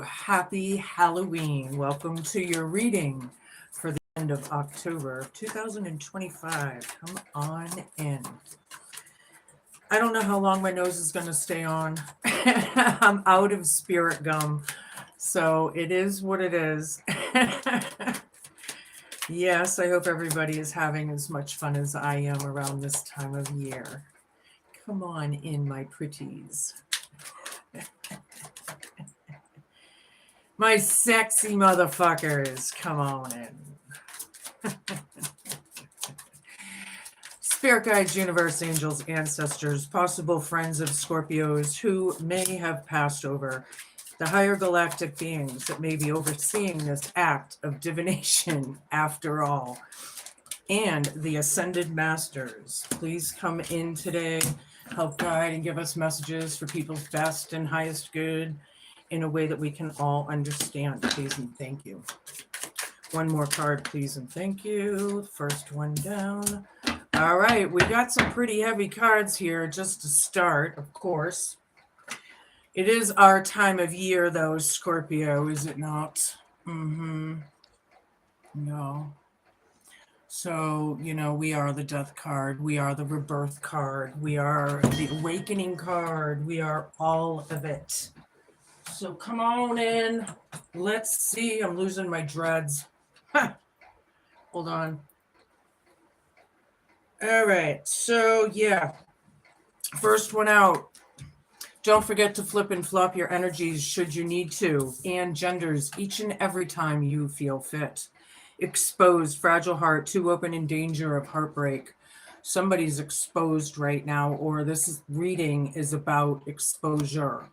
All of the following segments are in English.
happy Halloween. Welcome to your reading for the end of October 2025. Come on in. I don't know how long my nose is going to stay on. I'm out of spirit gum, so it is what it is. Yes, I hope everybody is having as much fun as I am around this time of year. Come on in, my pretties. My sexy motherfuckers, come on in. Spirit guides, universe, angels, ancestors, possible friends of Scorpios who may have passed over, the higher galactic beings that may be overseeing this act of divination after all, and the ascended masters. Please come in today, help guide and give us messages for people's best and highest good in a way that we can all understand. Please and thank you. One more card, please and thank you. First one down. All right, we got some pretty heavy cards here just to start, of course. It is our time of year, though, Scorpio, is it not? No. So, we are the death card. We are the rebirth card. We are the awakening card. We are all of it. So come on in. Let's see. I'm losing my dreads. Hold on. All right. So, yeah. First one out. Don't forget to flip and flop your energies should you need to, and genders each and every time you feel fit. Exposed, fragile heart, too open, in danger of heartbreak. Somebody's exposed right now, or this reading is about exposure.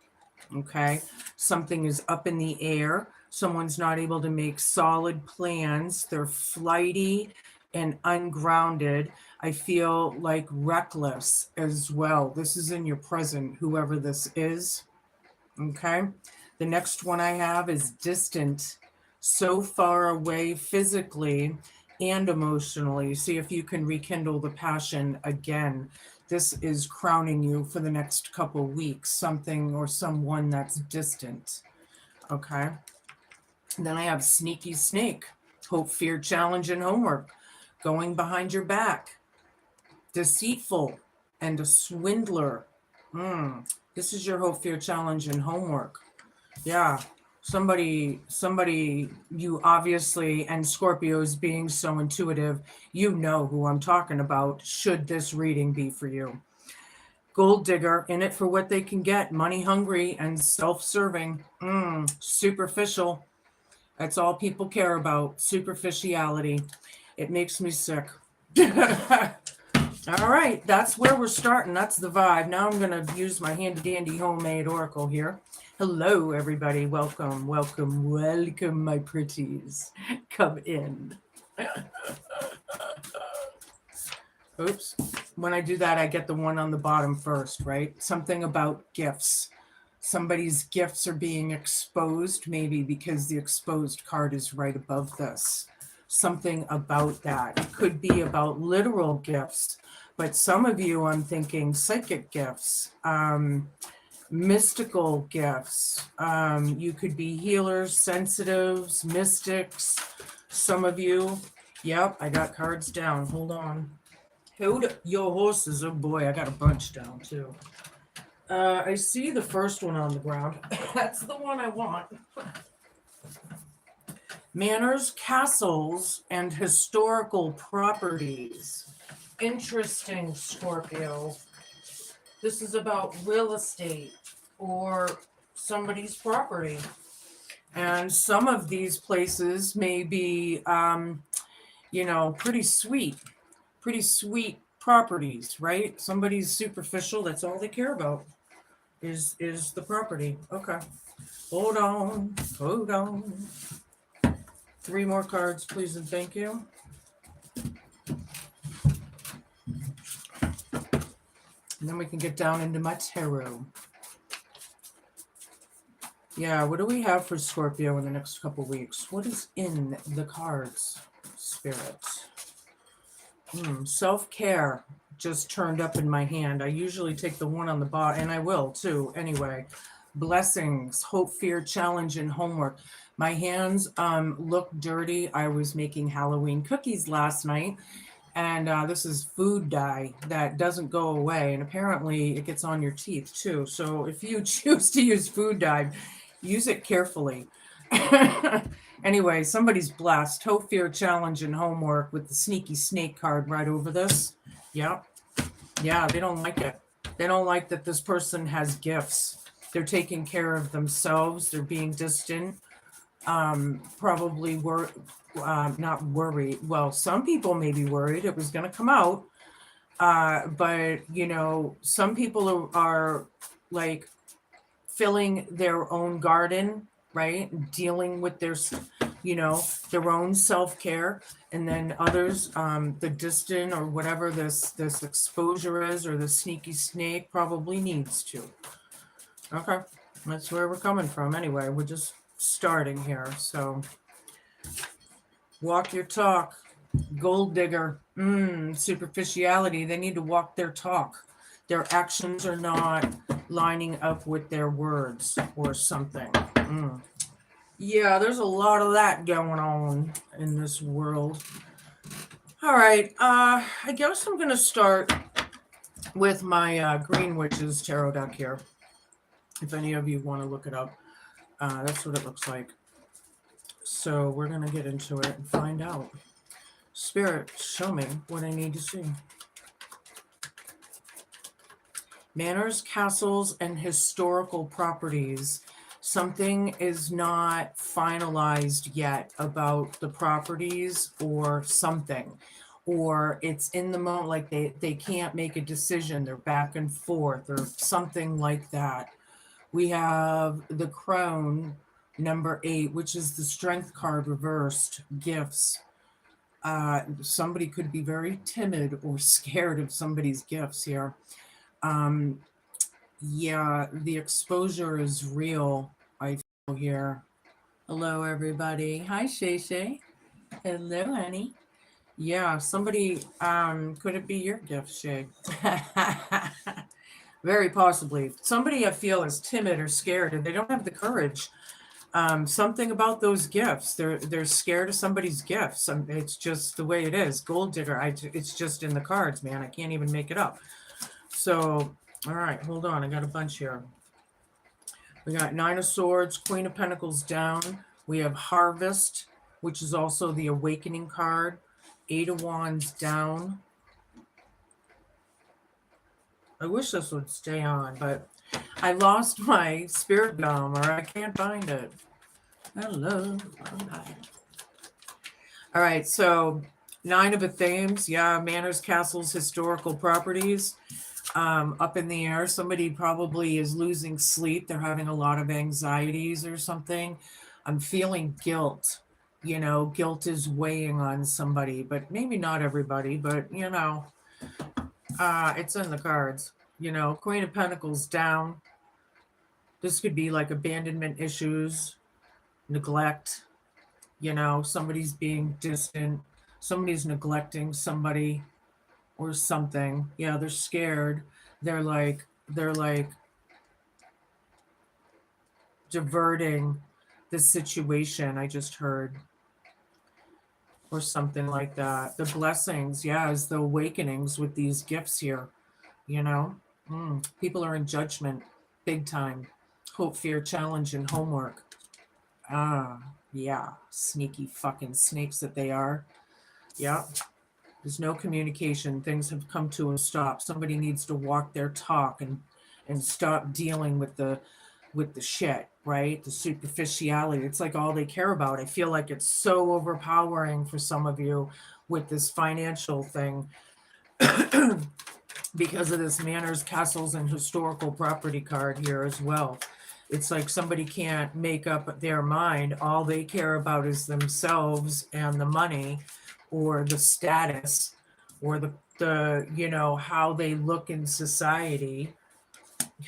Okay, something is up in the air. Someone's not able to make solid plans. They're flighty and ungrounded. I feel like reckless as well. This is in your present, whoever this is. Okay, the next one I have is distant, so far away physically and emotionally. See if you can rekindle the passion again. This is crowning you for the next couple weeks, something or someone that's distant. Okay. And then I have sneaky snake, hope, fear, challenge, and homework, going behind your back, deceitful, and a swindler. This is your hope, fear, challenge, and homework. Yeah. Somebody, you obviously, and Scorpios being so intuitive, you know who I'm talking about, should this reading be for you. Gold digger, in it for what they can get, money hungry and self-serving, superficial. That's all people care about, superficiality. It makes me sick. All right, that's where we're starting. That's the vibe. Now I'm going to use my handy-dandy homemade oracle here. Hello, everybody. Welcome, welcome, welcome, my pretties. Come in. Oops. When I do that, I get the one on the bottom first, right? Something about gifts. Somebody's gifts are being exposed, maybe because the exposed card is right above this. Something about that. It could be about literal gifts, but some of you, I'm thinking psychic gifts. Mystical gifts. You could be healers, sensitives, mystics. Some of you. Yep, I got cards down. Hold on. Hold your horses. Oh boy, I got a bunch down too. I see the first one on the ground. That's the one I want. Manors, castles, and historical properties. Interesting, Scorpio. This is about real estate or somebody's property. And some of these places may be, pretty sweet properties, right? Somebody's superficial. That's all they care about is the property. Okay. Hold on. 3 more cards, please and thank you. And then we can get down into my tarot. Yeah, what do we have for Scorpio in the next couple weeks? What is in the cards, Spirit? Self-care just turned up in my hand. I usually take the one on the bottom, and I will too, anyway. Blessings, hope, fear, challenge, and homework. My hands look dirty. I was making Halloween cookies last night, and this is food dye that doesn't go away, and apparently it gets on your teeth too. So if you choose to use food dye, use it carefully. Anyway, somebody's blessed. Hope, fear, challenge, and homework with the sneaky snake card right over this. Yeah, yeah, they don't like it. They don't like that this person has gifts. They're taking care of themselves. They're being distant. Probably not worried. Well, some people may be worried it was going to come out. But, you know, some people are like filling their own garden, right? Dealing with their, you know, their own self-care. And then others, the distant or whatever this exposure is, or the sneaky snake probably needs to. Okay, that's where we're coming from. Anyway, we're just starting here. So walk your talk. Gold digger. Superficiality. They need to walk their talk. Their actions are not lining up with their words or something. Yeah, there's a lot of that going on in this world. All right, I guess I'm going to start with my Green Witches tarot deck here. If any of you want to look it up, that's what it looks like. So we're going to get into it and find out. Spirit, show me what I need to see. Manors, castles, and historical properties. Something is not finalized yet about the properties or something. Or it's in the moment, like they can't make a decision. They're back and forth or something like that. We have the Crone, number 8, which is the Strength card reversed, gifts. Somebody could be very timid or scared of somebody's gifts here. Yeah, the exposure is real, I feel here. Hello, everybody. Hi, Shay Shay. Hello, honey. Yeah, somebody, could it be your gift, Shay? Very possibly. Somebody I feel is timid or scared and they don't have the courage. Something about those gifts. They're scared of somebody's gifts. It's just the way it is. Gold digger. It's just in the cards, man. I can't even make it up. So, all right, hold on. I got a bunch here. We got 9 of Swords, Queen of Pentacles down. We have Harvest, which is also the Awakening card. 8 of Wands down. I wish this would stay on, but I lost my spirit gum, or I can't find it. Hello. Hi. All right, so 9 of Athenes. Yeah, manors, castles, historical properties. Up in the air. Somebody probably is losing sleep. They're having a lot of anxieties or something. I'm feeling guilt. You know, guilt is weighing on somebody, but maybe not everybody, but you know, it's in the cards. You know, Queen of Pentacles down. This could be like abandonment issues, neglect. You know, somebody's being distant. Somebody's neglecting somebody or something. Yeah, they're scared. They're like diverting the situation, I just heard, or something like that. The blessings, yeah, is the awakenings with these gifts here, you know. People are in judgment big time. Hope, fear, challenge, and homework. Yeah, sneaky fucking snakes that they are. Yeah. There's no communication. Things have come to a stop. Somebody needs to walk their talk and stop dealing with the shit, right? The superficiality. It's like all they care about. I feel like it's so overpowering for some of you with this financial thing because of this manors, castles, and historical property card here as well. It's like somebody can't make up their mind. All they care about is themselves and the money, or the status, or the you know, how they look in society.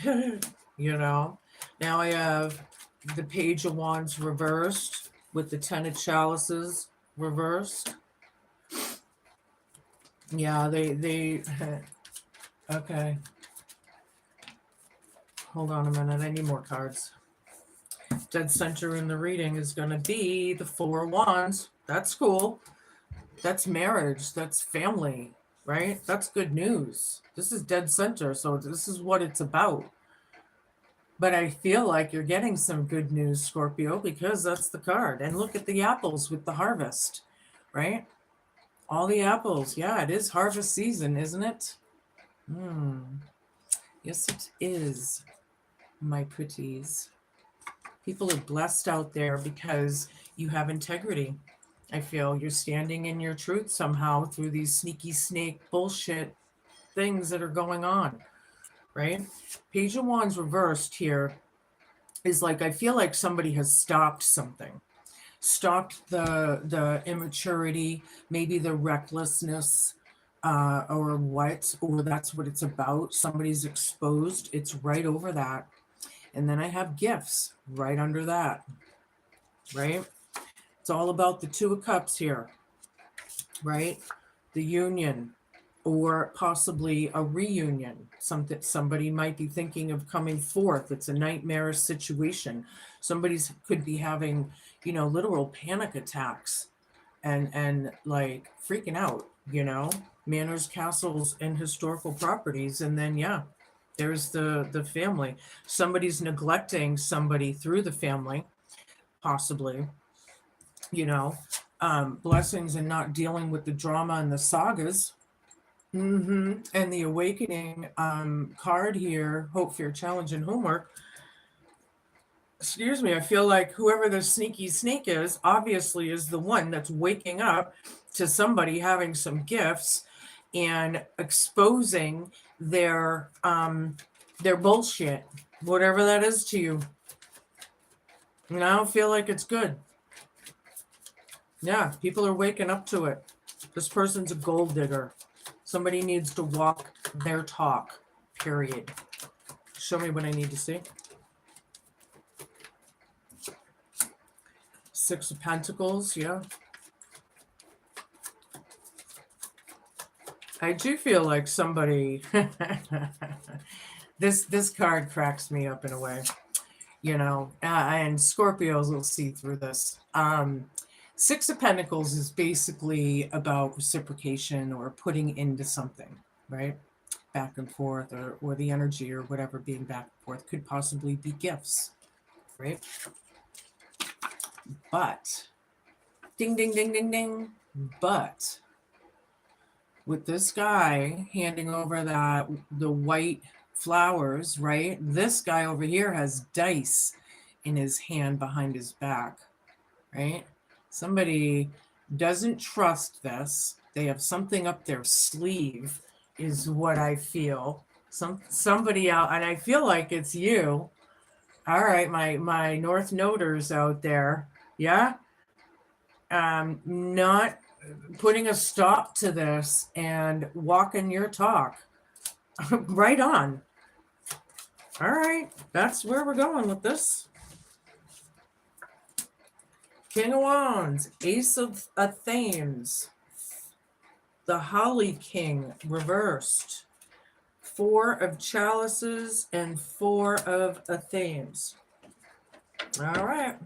You know, now I have the Page of Wands reversed with the 10 of Chalices reversed. Yeah, they okay, hold on a minute. I need more cards. Dead center in the reading is going to be the Four of Wands. That's cool. That's marriage. That's family, right? That's good news. This is dead center, so this is what it's about. But I feel like you're getting some good news, Scorpio, because that's the card. And look at the apples with the harvest, right? All the apples. Yeah, it is harvest season, isn't it? Yes, it is, my pretties. People are blessed out there because you have integrity. I feel you're standing in your truth somehow through these sneaky snake bullshit things that are going on, right? Page of Wands reversed here is like, I feel like somebody has stopped something, stopped the immaturity, maybe the recklessness, or that's what it's about. Somebody's exposed. It's right over that. And then I have gifts right under that, right? It's all about the Two of Cups here, right? The union, or possibly a reunion. Somebody might be thinking of coming forth. It's a nightmarish situation. Somebody's could be having, literal panic attacks and like freaking out, manors, castles, and historical properties. And then, yeah, there's the family. Somebody's neglecting somebody through the family, possibly, blessings and not dealing with the drama and the sagas. And the awakening card here, hope, fear, challenge, and homework. Excuse me, I feel like whoever the sneaky snake is obviously is the one that's waking up to somebody having some gifts and exposing their bullshit, whatever that is to you. And I don't feel like it's good. Yeah, people are waking up to it. This person's a gold digger. Somebody needs to walk their talk, period. Show me what I need to see. Six of Pentacles, yeah. I do feel like somebody, this card cracks me up in a way, and Scorpios will see through this. Six of Pentacles is basically about reciprocation or putting into something, right? Back and forth, or the energy or whatever being back and forth could possibly be gifts, right? But, ding, ding, ding, ding, ding. But with this guy handing over the white flowers, right? This guy over here has dice in his hand behind his back, right? Somebody doesn't trust this. They have something up their sleeve, is what I feel. Somebody out, and I feel like it's you. All right, my North Noders out there, yeah. Not putting a stop to this and walking your talk. Right on. All right, that's where we're going with this. King of Wands, Ace of Athens, the Holly King reversed, Four of Chalices, and Four of Athens. All right.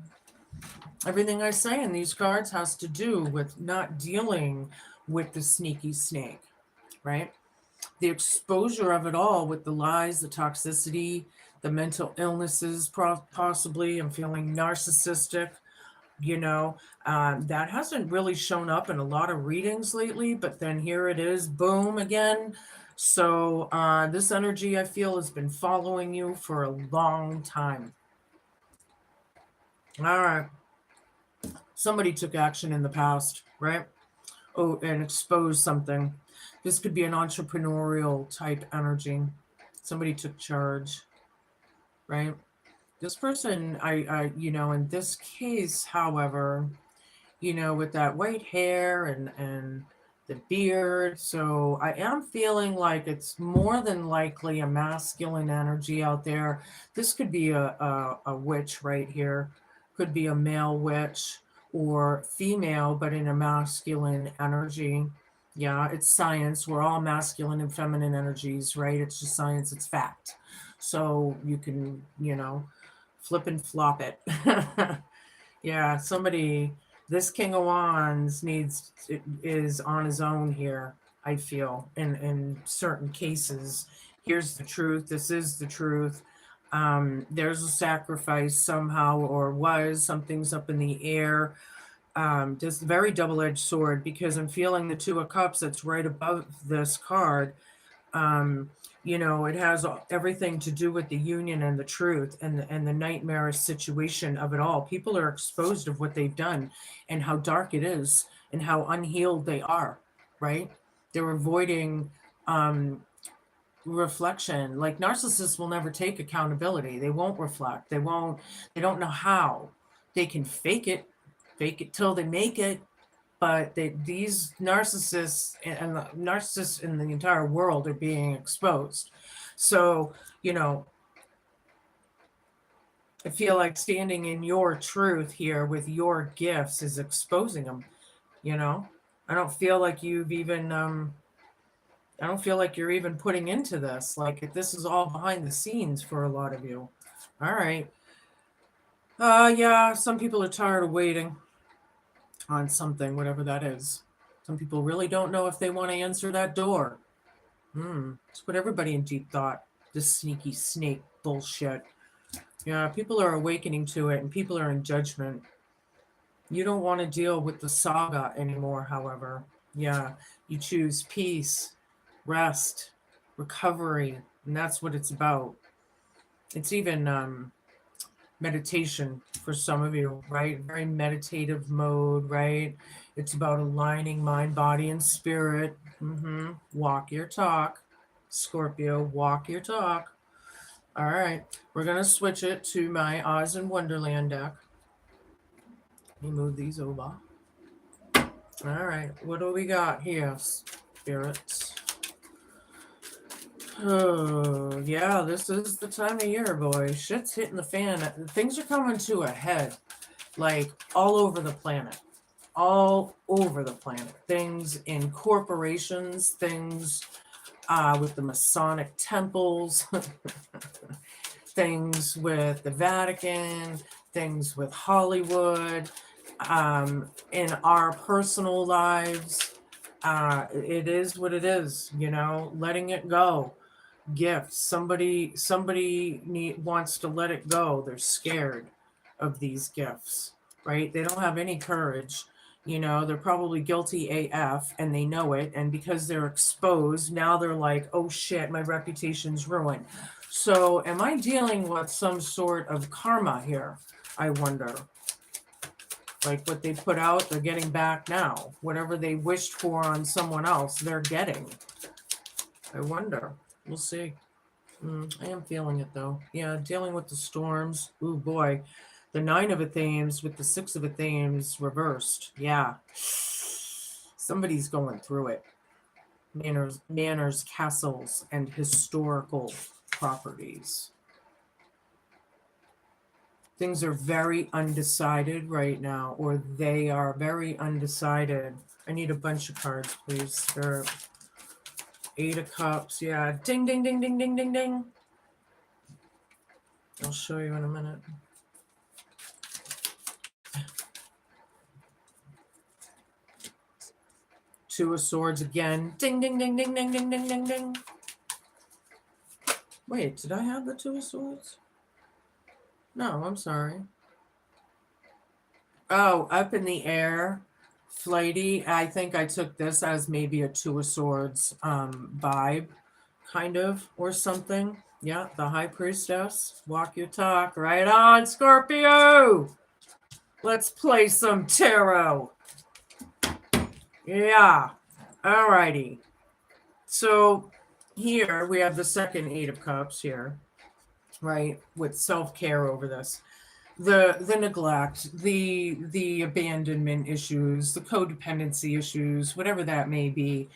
Everything I say in these cards has to do with not dealing with the sneaky snake, right? The exposure of it all with the lies, the toxicity, the mental illnesses, possibly. I'm feeling narcissistic. That hasn't really shown up in a lot of readings lately, but then here it is, boom, again. So this energy, I feel, has been following you for a long time. All right. Somebody took action in the past, right? Oh, and exposed something. This could be an entrepreneurial type energy. Somebody took charge, right? This person, in this case, however, with that white hair and the beard, so I am feeling like it's more than likely a masculine energy out there. This could be a witch right here. Could be a male witch or female, but in a masculine energy. Yeah, it's science. We're all masculine and feminine energies, right? It's just science. It's fact. so you can, flip and flop it. Yeah, somebody, this King of Wands is on his own here, I feel, in certain cases. Here's the truth. This is the truth. There's a sacrifice somehow, or was, something's up in the air. Just very double-edged sword, because I'm feeling the Two of Cups that's right above this card. um, it has everything to do with the union and the truth, and the nightmarish situation of it all. People are exposed of what they've done and how dark it is and how unhealed they are, right? They're avoiding reflection. Like, narcissists will never take accountability. They won't reflect. They don't know how. They can fake it till they make it, but these narcissists and the narcissists in the entire world are being exposed. So, I feel like standing in your truth here with your gifts is exposing them. I don't feel like I don't feel like you're even putting into this. Like, this is all behind the scenes for a lot of you. All right. Yeah, some people are tired of waiting on something, whatever that is. Some people really don't know if they want to answer that door. Let's put everybody in deep thought. This sneaky snake bullshit. Yeah, people are awakening to it, and people are in judgment. You don't want to deal with the saga anymore, however. Yeah, you choose peace, rest, recovery, and that's what it's about. It's even meditation for some of you, right? Very meditative mode, right? It's about aligning mind, body, and spirit. Walk your talk, Scorpio, walk your talk. All right, we're going to switch it to my Oz and Wonderland deck. Let me move these over. All right, what do we got here, spirits? Oh, yeah, this is the time of year, boy. Shit's hitting the fan. Things are coming to a head, like all over the planet. All over the planet. Things in corporations, things with the Masonic temples, things with the Vatican, things with Hollywood, in our personal lives. It is what it is, letting it go. Gifts. Somebody wants to let it go. They're scared of these gifts, right? They don't have any courage. They're probably guilty AF, and they know it. And because they're exposed, now they're like, oh shit, my reputation's ruined. So am I dealing with some sort of karma here? I wonder. Like, what they put out, they're getting back now. Whatever they wished for on someone else, they're getting. I wonder. We'll see. I am feeling it, though. Yeah, dealing with the storms. Ooh, boy. The 9 of Athens with the 6 of Athens reversed. Yeah. Somebody's going through it. Manors, castles, and historical properties. Things are very undecided right now, or they are very undecided. I need a bunch of cards, please. They're 8 of Cups. Yeah. Ding, ding, ding, ding, ding, ding, ding. I'll show you in a minute. Two of Swords again. Ding, ding, ding, ding, ding, ding, ding, ding, ding. Wait, did I have the Two of Swords? No, I'm sorry. Oh, up in the air. Flighty. I think I took this as maybe a Two of Swords vibe, kind of, or something. Yeah, the High Priestess. Walk your talk. Right on, Scorpio! Let's play some tarot. Yeah. Alrighty. So here we have the second 8 of Cups here, right? With self-care over this. The neglect, the abandonment issues, the codependency issues, whatever that may be.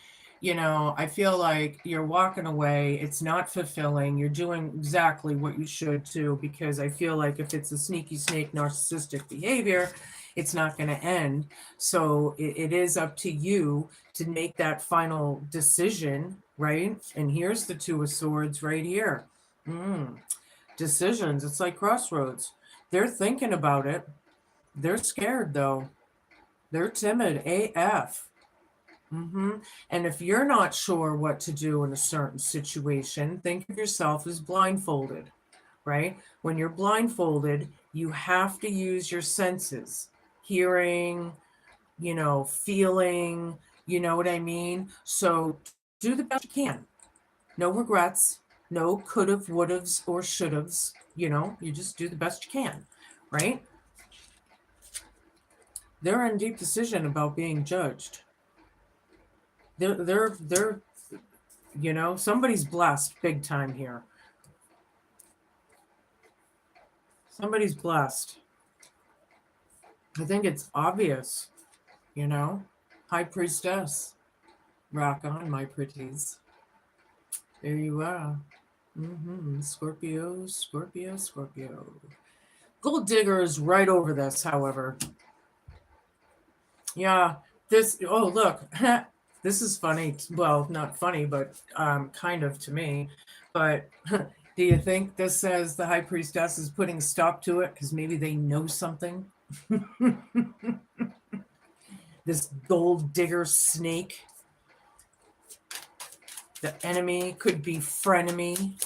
I feel like you're walking away. It's not fulfilling. You're doing exactly what you should too, because I feel like if it's a sneaky snake narcissistic behavior, it's not going to end. So it is up to you to make that final decision, right? And here's the Two of Swords right here. Mm. Decisions. It's like crossroads. They're thinking about it. They're scared though. They're timid AF. And if you're not sure what to do in a certain situation, think of yourself as blindfolded, right? When you're blindfolded, you have to use your senses, hearing, feeling, you know what I mean? So do the best you can. No regrets, no could've, would'ves, or should'ves. You just do the best you can, right? They're in deep decision about being judged. They're somebody's blessed big time here. Somebody's blessed. I think it's obvious, you know. High priestess. Rock on, my pretties. There you are. Scorpio, Scorpio, Scorpio. Gold digger is right over this, however. Yeah, oh, look. This is funny. Well, not funny, but kind of to me. But do you think this says the high priestess is putting a stop to it because maybe they know something? This gold digger snake. The enemy could be frenemy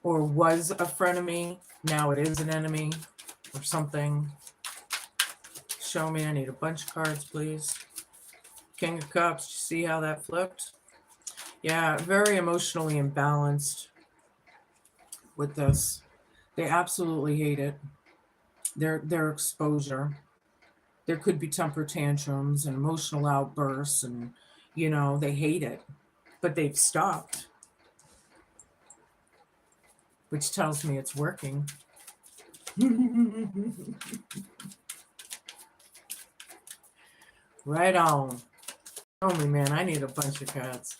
or was a frenemy. Now it is an enemy or something. Show me. I need a bunch of cards, please. King of Cups. See how that flipped? Yeah, very emotionally imbalanced with this. They absolutely hate it. Their exposure. There could be temper tantrums and emotional outbursts, and they hate it, but they've stopped, which tells me it's working. Right on. Oh me, man, I need a bunch of cards.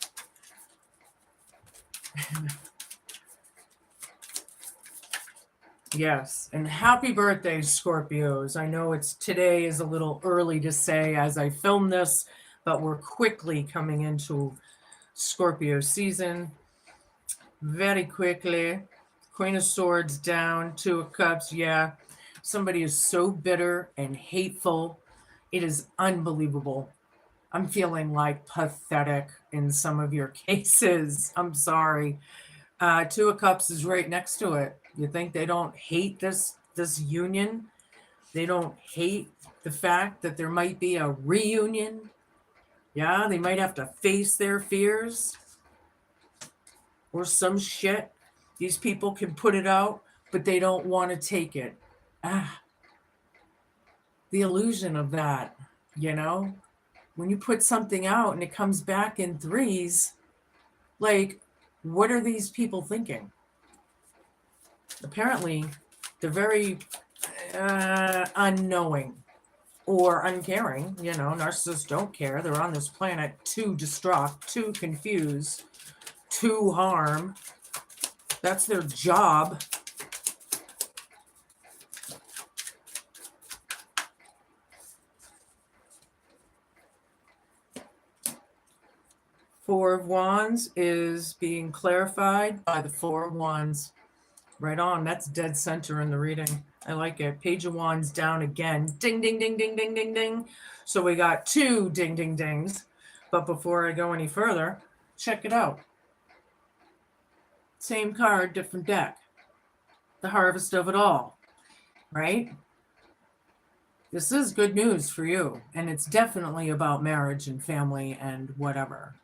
Yes, and happy birthday, Scorpios. I know today is a little early to say as I film this, but we're quickly coming into Scorpio season. Very quickly. Queen of Swords down, Two of Cups. Yeah, somebody is so bitter and hateful. It is unbelievable. I'm feeling like pathetic in some of your cases. I'm sorry. Two of Cups is right next to it. You think they don't hate this union? They don't hate the fact that there might be a reunion? Yeah, they might have to face their fears or some shit. These people can put it out, but they don't want to take it. The illusion of that, when you put something out and it comes back in threes, like, what are these people thinking? Apparently, they're very unknowing or uncaring. Narcissists don't care. They're on this planet to destruct, to confuse, to harm. That's their job. Four of Wands is being clarified by the Four of Wands. Right on. That's dead center in the reading. I like it. Page of Wands down again. Ding, ding, ding, ding, ding, ding, ding. So we got two ding, ding, dings. But before I go any further, check it out. Same card, different deck. The harvest of it all, right? This is good news for you. And it's definitely about marriage and family and whatever.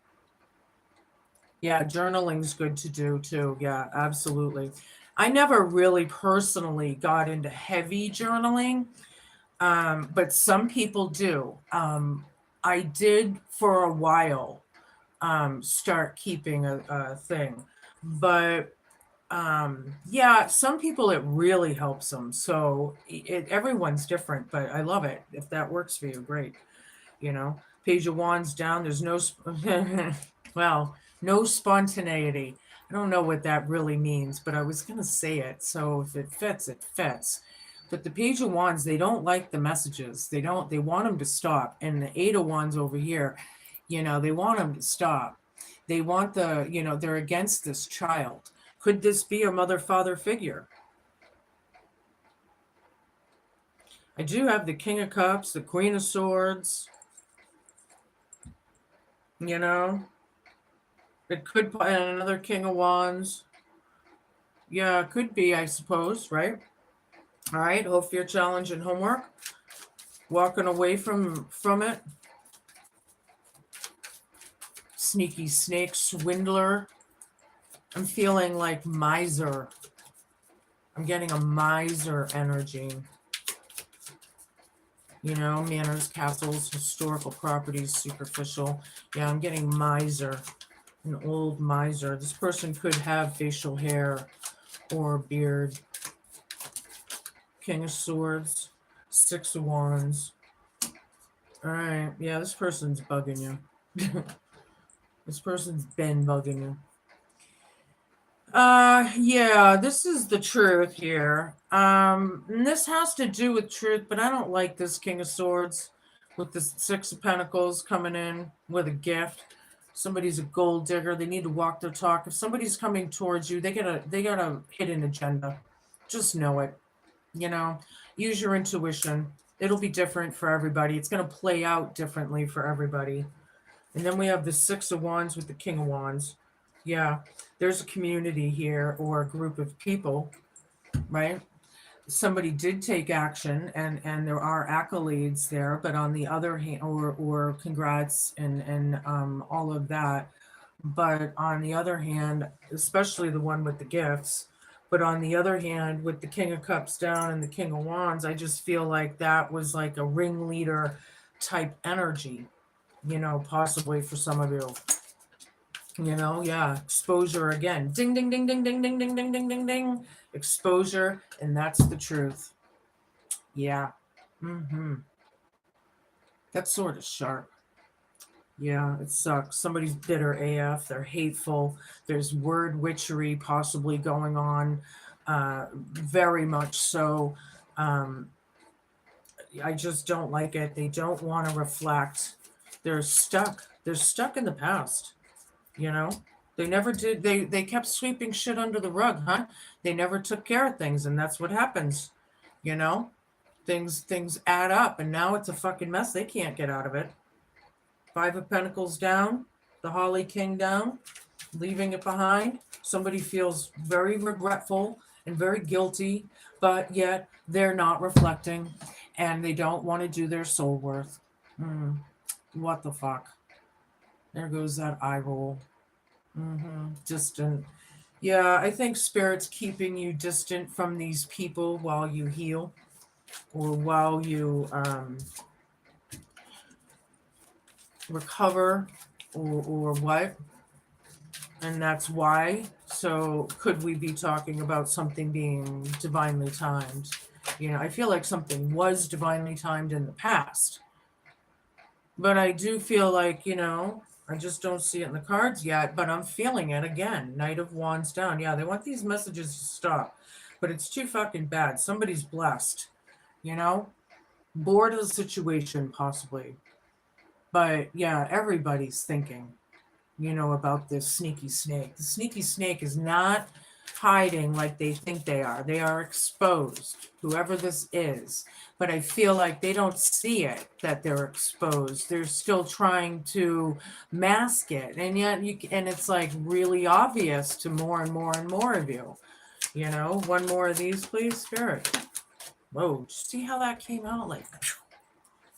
Yeah, journaling's good to do too. Yeah, absolutely. I never really personally got into heavy journaling, but some people do. I did for a while start keeping a thing, but yeah, some people it really helps them. So everyone's different, but I love it. If that works for you, great. Page of Wands down. There's no, well, no spontaneity. I don't know what that really means, but I was going to say it. So if it fits, it fits. But the Page of Wands, they don't like the messages. They want them to stop. And the Eight of Wands over here, they want them to stop. They want they're against this child. Could this be a mother father figure? I do have the King of Cups, the Queen of Swords, you know. It could, and another King of Wands. Yeah, it could be, I suppose, right? All right, hope for your challenge and homework. Walking away from it. Sneaky snake swindler. I'm feeling like miser. I'm getting a miser energy. You know, manners, castles, historical properties, superficial. Yeah, I'm getting miser. An old miser. This person could have facial hair or beard. King of Swords, Six of Wands. All right, yeah, this person's bugging you. This person's been bugging you. Yeah, this is the truth here. And this has to do with truth, but I don't like this King of Swords with the Six of Pentacles coming in with a gift. Somebody's a gold digger. They need to walk their talk. If somebody's coming towards you, they got a hidden agenda. Just know it. You know, use your intuition. It'll be different for everybody. It's going to play out differently for everybody. And then we have the Six of Wands with the King of Wands. Yeah, there's a community here or a group of people, right? Somebody did take action and there are accolades there, but on the other hand, or congrats and all of that. But on the other hand, especially the one with the gifts, but on the other hand, with the King of Cups down and the King of Wands, I just feel like that was like a ringleader type energy, you know, possibly for some of you. You know, yeah, exposure again. Ding, ding, ding, ding, ding, ding, ding, ding, ding, ding, ding. Exposure, and that's the truth. Yeah. Mm-hmm. That's sort of sharp. Yeah, it sucks. Somebody's bitter AF. They're hateful. There's word witchery possibly going on. Very much so. Um, I just don't like it. They don't want to reflect. They're stuck. They're stuck in the past. You know, they never did. They kept sweeping shit under the rug, huh? They never took care of things, and that's what happens. You know, things add up, and now it's a fucking mess. They can't get out of it. Five of Pentacles down, the Holly King down, leaving it behind. Somebody feels very regretful and very guilty, but yet they're not reflecting, and they don't want to do their soul worth. What the fuck? There goes that eye roll. Distant. Yeah, I think Spirit's keeping you distant from these people while you heal or while you recover or what. And that's why. So could we be talking about something being divinely timed? You know, I feel like something was divinely timed in the past. But I do feel like, you know, I just don't see it in the cards yet, but I'm feeling it again. Knight of Wands down. Yeah, they want these messages to stop, but it's too fucking bad. Somebody's blessed, you know? Bored of the situation, possibly. But yeah, everybody's thinking, you know, about this sneaky snake. The sneaky snake is not hiding like they think they are. They are exposed, whoever this is. But I feel like they don't see it, that they're exposed. They're still trying to mask it. And yet, and it's like really obvious to more and more and more of you. You know, one more of these, please, Spirit. Whoa, see how that came out? Like,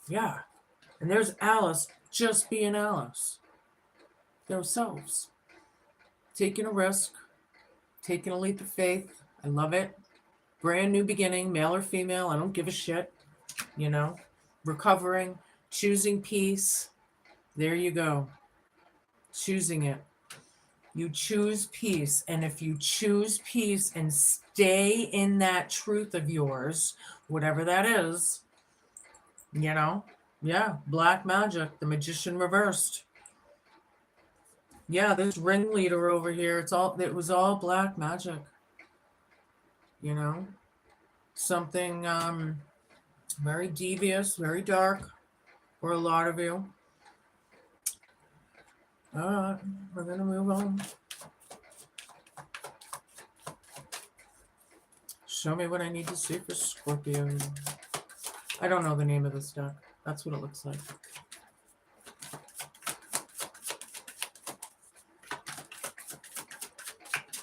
yeah. And there's Alice just being Alice. Themselves. Taking a risk. Taking a leap of faith. I love it. Brand new beginning, male or female. I don't give a shit. You know, recovering, choosing peace. There you go. Choosing it. You choose peace. And if you choose peace and stay in that truth of yours, whatever that is, you know, yeah, black magic, the magician reversed. Yeah, this ringleader over here, it was all black magic. You know, something very devious, very dark for a lot of you. All right, we're gonna move on. Show me what I need to see for Scorpio. I don't know the name of this deck. That's what it looks like.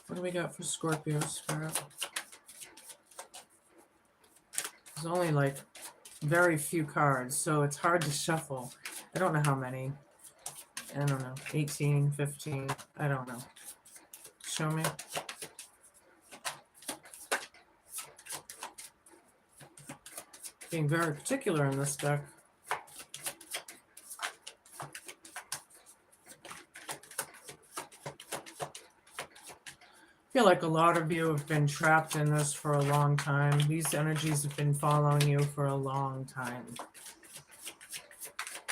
What do we got for Scorpio, Spirit? There's only like very few cards, so it's hard to shuffle. I don't know how many. I don't know. 18, 15. I don't know. Show me. Being very particular in this deck. I feel like a lot of you have been trapped in this for a long time. These energies have been following you for a long time.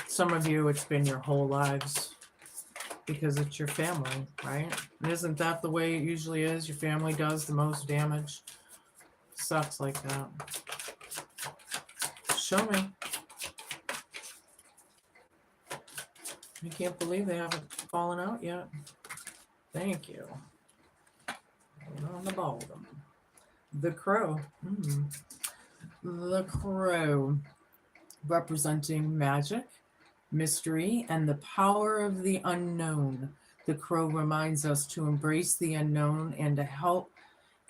Some of you, it's been your whole lives because it's your family, right? And isn't that the way it usually is? Your family does the most damage. Sucks like that. Show me. I can't believe they haven't fallen out yet. Thank you. On the bottom. The Crow. The Crow. Representing magic, mystery, and the power of the unknown. The Crow reminds us to embrace the unknown and to help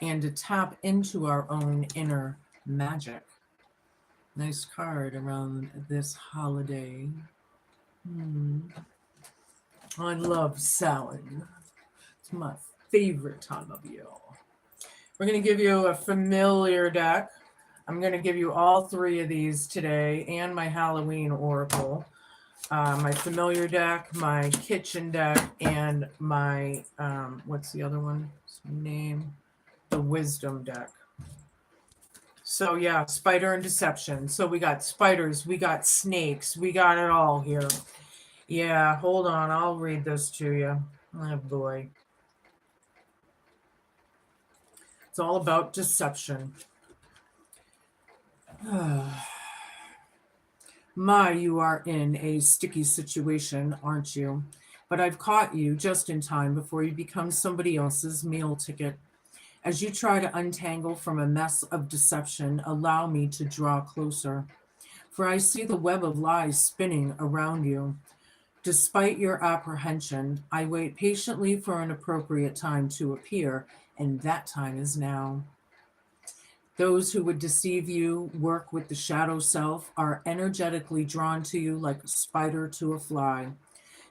and to tap into our own inner magic. Nice card around this holiday. I love salad. It's my favorite time of year. We're going to give you a familiar deck. I'm going to give you all three of these today and my Halloween Oracle. My familiar deck, my kitchen deck, and my, what's the other one? Name? The wisdom deck. So yeah, spider and deception. So we got spiders, we got snakes, we got it all here. Yeah, hold on. I'll read this to you. Oh boy. It's all about deception. My, you are in a sticky situation, aren't you? But I've caught you just in time before you become somebody else's meal ticket. As you try to untangle from a mess of deception, allow me to draw closer. For I see the web of lies spinning around you. Despite your apprehension, I wait patiently for an appropriate time to appear, and that time is now. Those who would deceive you, work with the shadow self, are energetically drawn to you like a spider to a fly.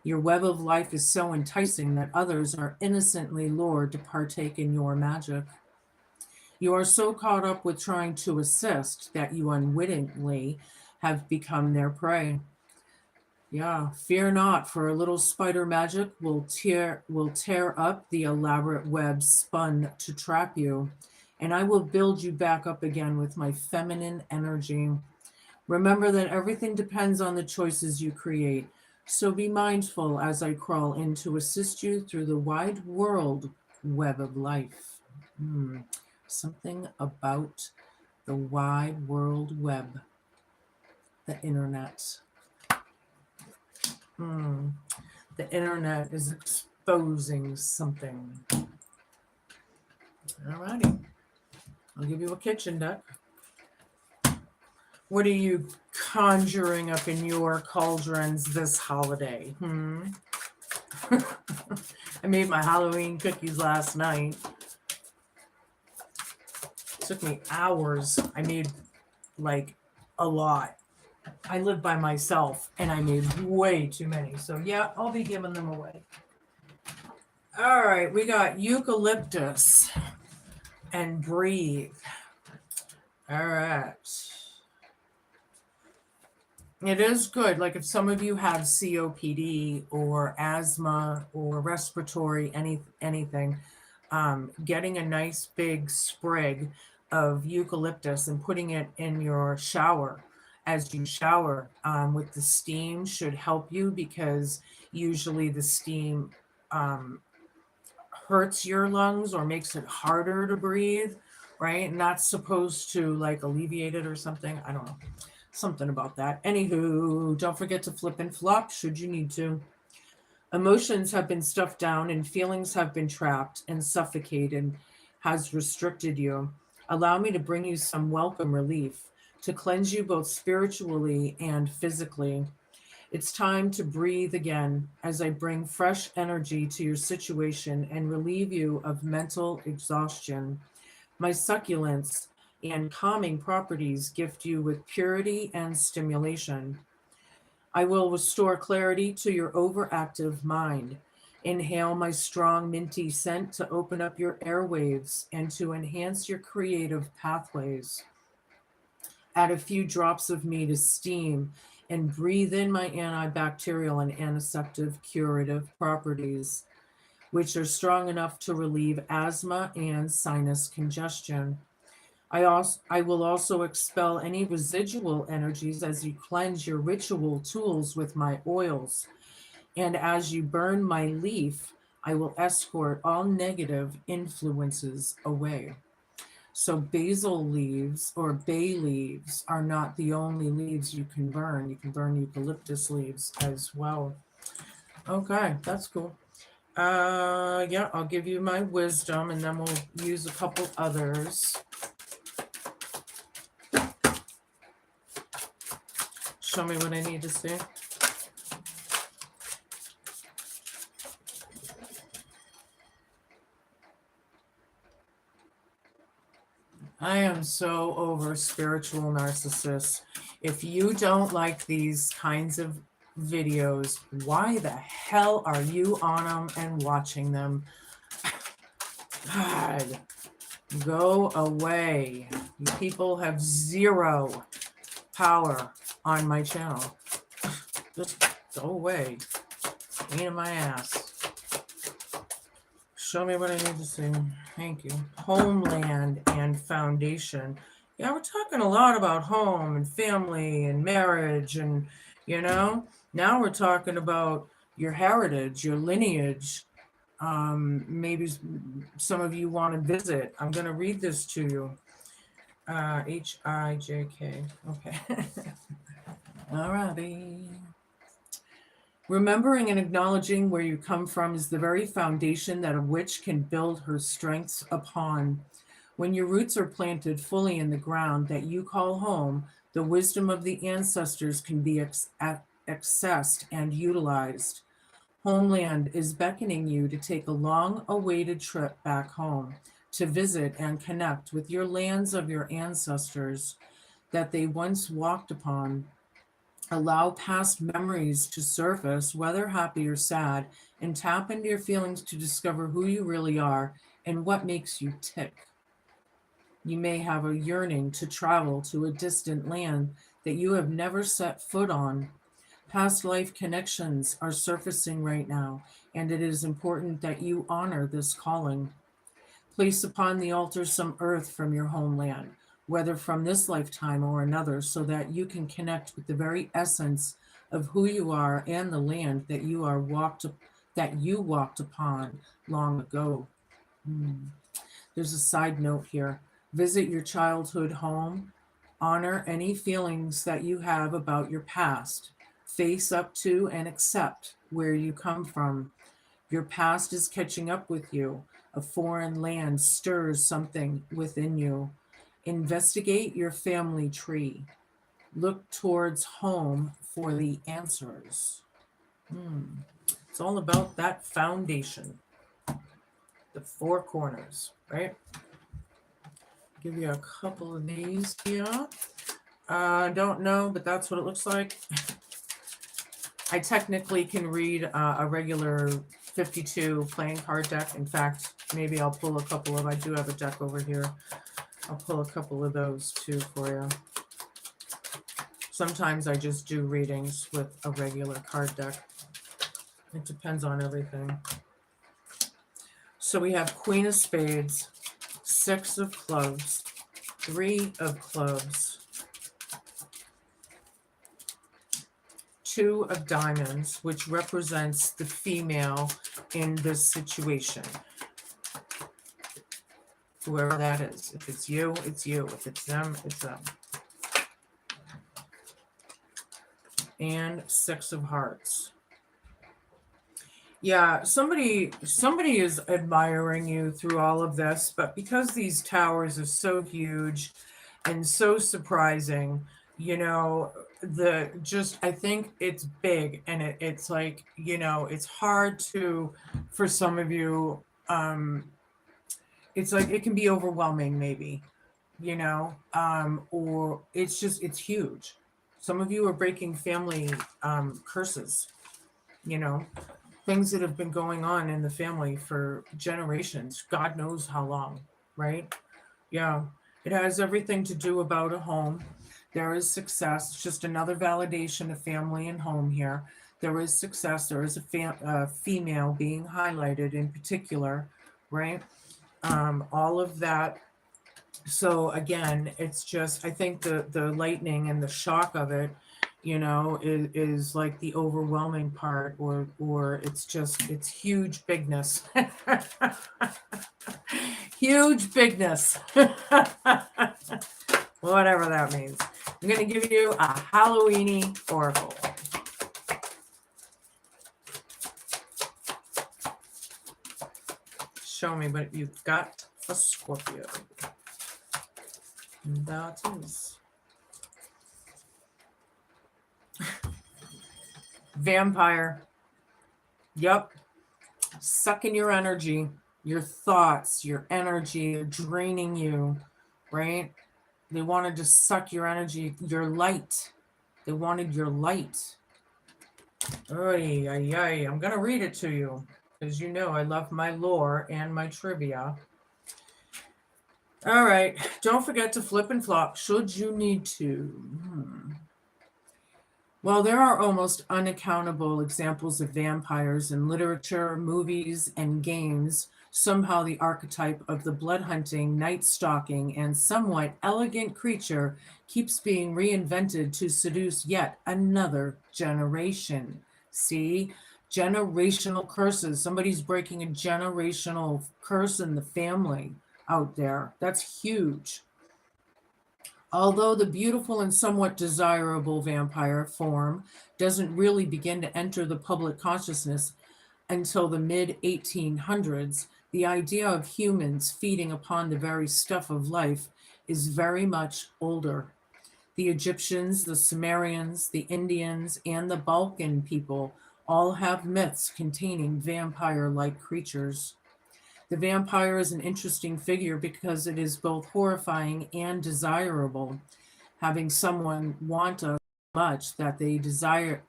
Your web of life is so enticing that others are innocently lured to partake in your magic. You are so caught up with trying to assist that you unwittingly have become their prey. Yeah, fear not, for a little spider magic will tear up the elaborate web spun to trap you, and I will build you back up again with my feminine energy. Remember that everything depends on the choices you create, so be mindful as I crawl in to assist you through the wide world web of life. Something about the wide world web, the internet. The internet is exposing something. Alrighty. I'll give you a kitchen deck. What are you conjuring up in your cauldrons this holiday? I made my Halloween cookies last night. It took me hours. I made like a lot. I live by myself and I made way too many. So yeah, I'll be giving them away. All right, we got eucalyptus and breathe. All right. It is good. Like if some of you have COPD or asthma or respiratory, anything, getting a nice big sprig of eucalyptus and putting it in your shower as you shower with the steam should help you, because usually the steam hurts your lungs or makes it harder to breathe, right? Not supposed to like alleviate it or something. I don't know. Something about that. Anywho, don't forget to flip and flop should you need to. Emotions have been stuffed down and feelings have been trapped and suffocated, has restricted you. Allow me to bring you some welcome relief, to cleanse you both spiritually and physically. It's time to breathe again as I bring fresh energy to your situation and relieve you of mental exhaustion. My succulents and calming properties gift you with purity and stimulation. I will restore clarity to your overactive mind. Inhale my strong minty scent to open up your airwaves and to enhance your creative pathways. Add a few drops of me to steam and breathe in my antibacterial and antiseptic curative properties, which are strong enough to relieve asthma and sinus congestion. I will also expel any residual energies as you cleanse your ritual tools with my oils. And as you burn my leaf, I will escort all negative influences away. So basil leaves or bay leaves are not the only leaves you can burn. You can burn eucalyptus leaves as well. Okay, that's cool. Yeah, I'll give you my wisdom and then we'll use a couple others. Show me what I need to see. I am so over spiritual narcissists. If you don't like these kinds of videos, why the hell are you on them and watching them? God, go away. You people have zero power on my channel. Just go away. Pain in my ass. Show me what I need to see. Thank you. Homeland and foundation. Yeah, we're talking a lot about home and family and marriage and, now we're talking about your heritage, your lineage. Maybe some of you want to visit. I'm going to read this to you. H-I-J-K. Okay. All righty. Remembering and acknowledging where you come from is the very foundation that a witch can build her strengths upon. When your roots are planted fully in the ground that you call home, the wisdom of the ancestors can be accessed and utilized. Homeland is beckoning you to take a long-awaited trip back home, to visit and connect with your lands of your ancestors that they once walked upon. Allow past memories to surface, whether happy or sad, and tap into your feelings to discover who you really are and what makes you tick. You may have a yearning to travel to a distant land that you have never set foot on. Past life connections are surfacing right now, and it is important that you honor this calling. Place upon the altar some earth from your homeland, whether from this lifetime or another, so that you can connect with the very essence of who you are and the land that you walked upon long ago. There's a side note here. Visit your childhood home. Honor any feelings that you have about your past. Face up to and accept where you come from. Your past is catching up with you. A foreign land stirs something within you. Investigate your family tree. Look towards home for the answers. It's all about that foundation. The four corners, right? Give you a couple of these here. I don't know, but that's what it looks like. I technically can read a regular 52 playing card deck. In fact, maybe I'll pull a couple of, I do have a deck over here. I'll pull a couple of those too for you. Sometimes I just do readings with a regular card deck. It depends on everything. So we have Queen of Spades, Six of Clubs, Three of Clubs, Two of Diamonds, which represents the female in this situation. Whoever that is. If it's you, it's you. If it's them, it's them. And Six of Hearts. Yeah, somebody is admiring you through all of this, but because these towers are so huge and so surprising, you know, the just I think it's big and it's like, you know, it's hard to for some of you it's like it can be overwhelming maybe, you know, or it's just it's huge. Some of you are breaking family curses, you know, things that have been going on in the family for generations, God knows how long, right? Yeah, it has everything to do about a home. There is success. It's just another validation of family and home here. There is success. There is a female being highlighted in particular, right? All of that. So again, it's just I think the lightning and the shock of it, you know, is like the overwhelming part, or it's just it's huge bigness. Huge bigness. Whatever that means. I'm going to give you a Halloweeny oracle. Show me what you've got for Scorpio. And that is vampire. Yep. Sucking your energy, your thoughts, your energy, they're draining you, right? They wanted to suck your energy, your light. They wanted your light. Oy, ay, ay. I'm going to read it to you because you know I love my lore and my trivia. All right. Don't forget to flip and flop should you need to. Well, there are almost unaccountable examples of vampires in literature, movies, and games. Somehow, the archetype of the blood hunting, night stalking, and somewhat elegant creature keeps being reinvented to seduce yet another generation. See? Generational curses. Somebody's breaking a generational curse in the family out there. That's huge. Although the beautiful and somewhat desirable vampire form doesn't really begin to enter the public consciousness until the mid 1800s, the idea of humans feeding upon the very stuff of life is very much older. The Egyptians, the Sumerians, the Indians, and the Balkan people all have myths containing vampire like creatures. The vampire is an interesting figure because it is both horrifying and desirable. Having someone want us so much that they desire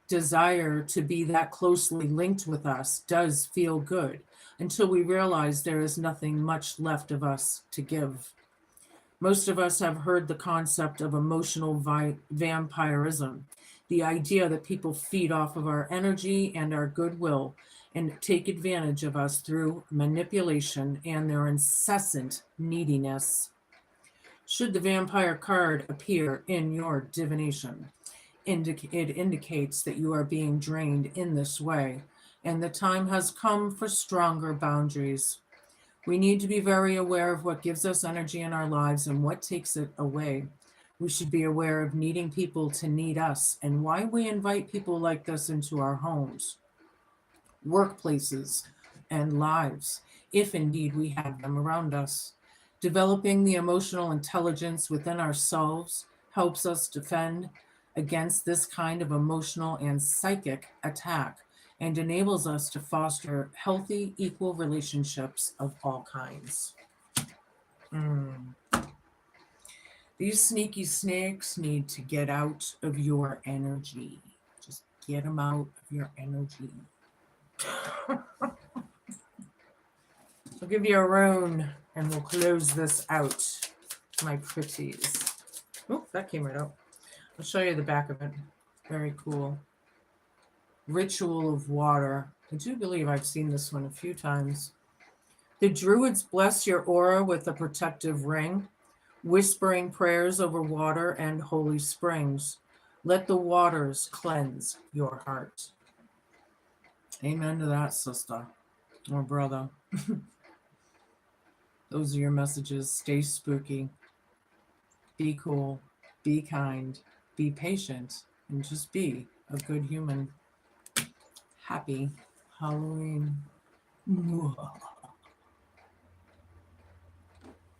to be that closely linked with us does feel good until we realize there is nothing much left of us to give. Most of us have heard the concept of emotional vampirism, the idea that people feed off of our energy and our goodwill and take advantage of us through manipulation and their incessant neediness. Should the vampire card appear in your divination, it indicates that you are being drained in this way, and the time has come for stronger boundaries. We need to be very aware of what gives us energy in our lives and what takes it away. We should be aware of needing people to need us and why we invite people like this into our homes, workplaces, and lives, if indeed we have them around us. Developing the emotional intelligence within ourselves helps us defend against this kind of emotional and psychic attack and enables us to foster healthy, equal relationships of all kinds. These sneaky snakes need to get out of your energy. Just get them out of your energy. I'll give you a rune and we'll close this out, my pretties. Oh, that came right out. I'll show you the back of it. Very cool. Ritual of water. I do believe I've seen this one a few times. The druids bless your aura with a protective ring, whispering prayers over water and holy springs. Let the waters cleanse your heart. Amen to that, sister or brother. Those are your messages. Stay spooky. Be cool. Be kind. Be patient. And just be a good human. Happy Halloween. Mwah.